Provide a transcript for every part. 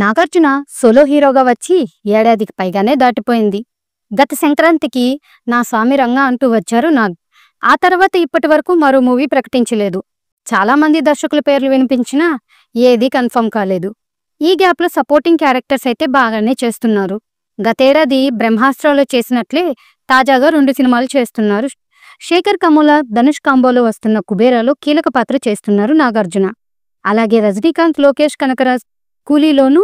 Nagarjuna solo హీరోగా వచ్చి ఏడాదికి పైగానే దాటిపోయింది. గత సంక్రాంతికి నా స్వామి రంగా అంటూ వచ్చారు నాగ్. ఆ తర్వాత ఇప్పటి వరకు మరో మూవీ ప్రకటించలేదు. చాలా మంది దర్శకుల పేర్లు వినిపించినా ఏదీ కన్ఫర్మ్ కాలేదు. ఈ గ్యాప్లో సపోర్టింగ్ క్యారెక్టర్స్ అయితే బాగానే చేస్తున్నారు. గతేడాది బ్రహ్మాస్త్రాలో చేసినట్లే తాజాగా 2 సినిమాలు చేస్తున్నారు. శేఖర్ కమ్ముల, ధనుష్ కాంబోలో వస్తున్న కుబేరాలో కీలక పాత్ర చేస్తున్నారు నాగార్జున. అలాగే రజనీకాంత్, లోకేష్ కనకరాజ్ కూలీలోనూ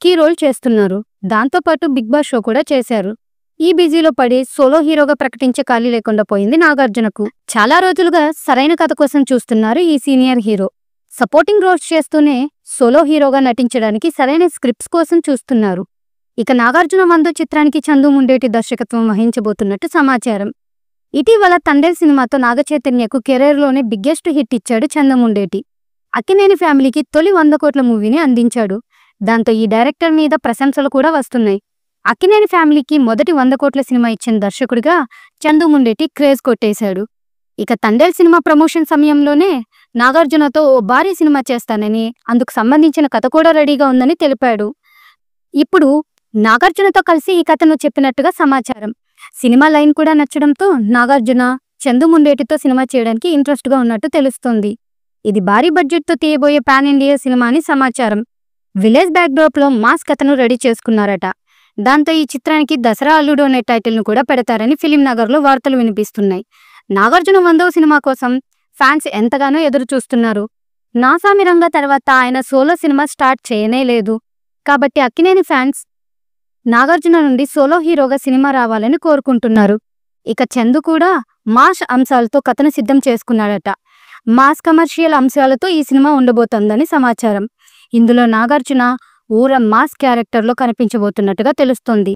కీ రోల్ చేస్తున్నారు. దాంతోపాటు బిగ్ బాస్ షో కూడా చేశారు. ఈ బిజీలో పడి సోలో హీరోగా ప్రకటించే ఖాళీ లేకుండా పోయింది నాగార్జునకు. చాలా రోజులుగా సరైన కథ కోసం చూస్తున్నారు ఈ సీనియర్ హీరో. సపోర్టింగ్ రోల్స్ చేస్తూనే సోలో హీరోగా నటించడానికి సరైన స్క్రిప్ట్స్ కోసం చూస్తున్నారు. ఇక నాగార్జున 100 చిత్రానికి చందు ముండేటి దర్శకత్వం వహించబోతున్నట్టు సమాచారం. ఇటీవల తండేల్ సినిమాతో నాగచైతన్యకు కెరీర్లోనే బిగ్గెస్ట్ హిట్ ఇచ్చాడు చందు ముండేటి. అక్కినేని ఫ్యామిలీకి తొలి 100 కోట్ల మూవీని అందించాడు. దాంతో ఈ డైరెక్టర్ మీద ప్రశంసలు కూడా వస్తున్నాయి. అక్కినేని ఫ్యామిలీకి మొదటి 100 కోట్ల సినిమా ఇచ్చిన దర్శకుడిగా చందు ముండేటి క్రేజ్ కొట్టేశాడు. ఇక తండేల్ సినిమా ప్రమోషన్ సమయంలోనే నాగార్జునతో ఓ భారీ సినిమా చేస్తానని, అందుకు సంబంధించిన కథ కూడా రెడీగా ఉందని తెలిపాడు. ఇప్పుడు నాగార్జునతో కలిసి ఈ కథను చెప్పినట్టుగా సమాచారం. సినిమా లైన్ కూడా నచ్చడంతో నాగార్జున చందు ముండేటితో సినిమా చేయడానికి ఇంట్రెస్ట్గా ఉన్నట్టు తెలుస్తోంది. ఇది భారీ బడ్జెట్తో తీయబోయే పాన్ ఇండియా సినిమా అని సమాచారం. విలేజ్ బ్యాక్డ్రాప్లో మాస్ కథను రెడీ చేసుకున్నారట. దాంతో ఈ చిత్రానికి దసరా అల్లుడు అనే టైటిల్ను కూడా పెడతారని ఫిలిం నగర్లో వార్తలు వినిపిస్తున్నాయి. నాగార్జున 100వ సినిమా కోసం ఫ్యాన్స్ ఎంతగానో ఎదురు చూస్తున్నారు. నా స్వామి రంగా తర్వాత ఆయన సోలో సినిమా స్టార్ట్ చేయనే లేదు. కాబట్టి అక్కినేని ఫ్యాన్స్ నాగార్జున నుండి సోలో హీరోగా సినిమా రావాలని కోరుకుంటున్నారు. ఇక చందు కూడా మాస్ అంశాలతో కథను సిద్ధం చేసుకున్నాడట. మాస్ కమర్షియల్ అంశాలతో ఈ సినిమా ఉండబోతోందని సమాచారం. ఇందులో నాగార్జున ఊర మాస్ క్యారెక్టర్లో కనిపించబోతున్నట్టుగా తెలుస్తోంది.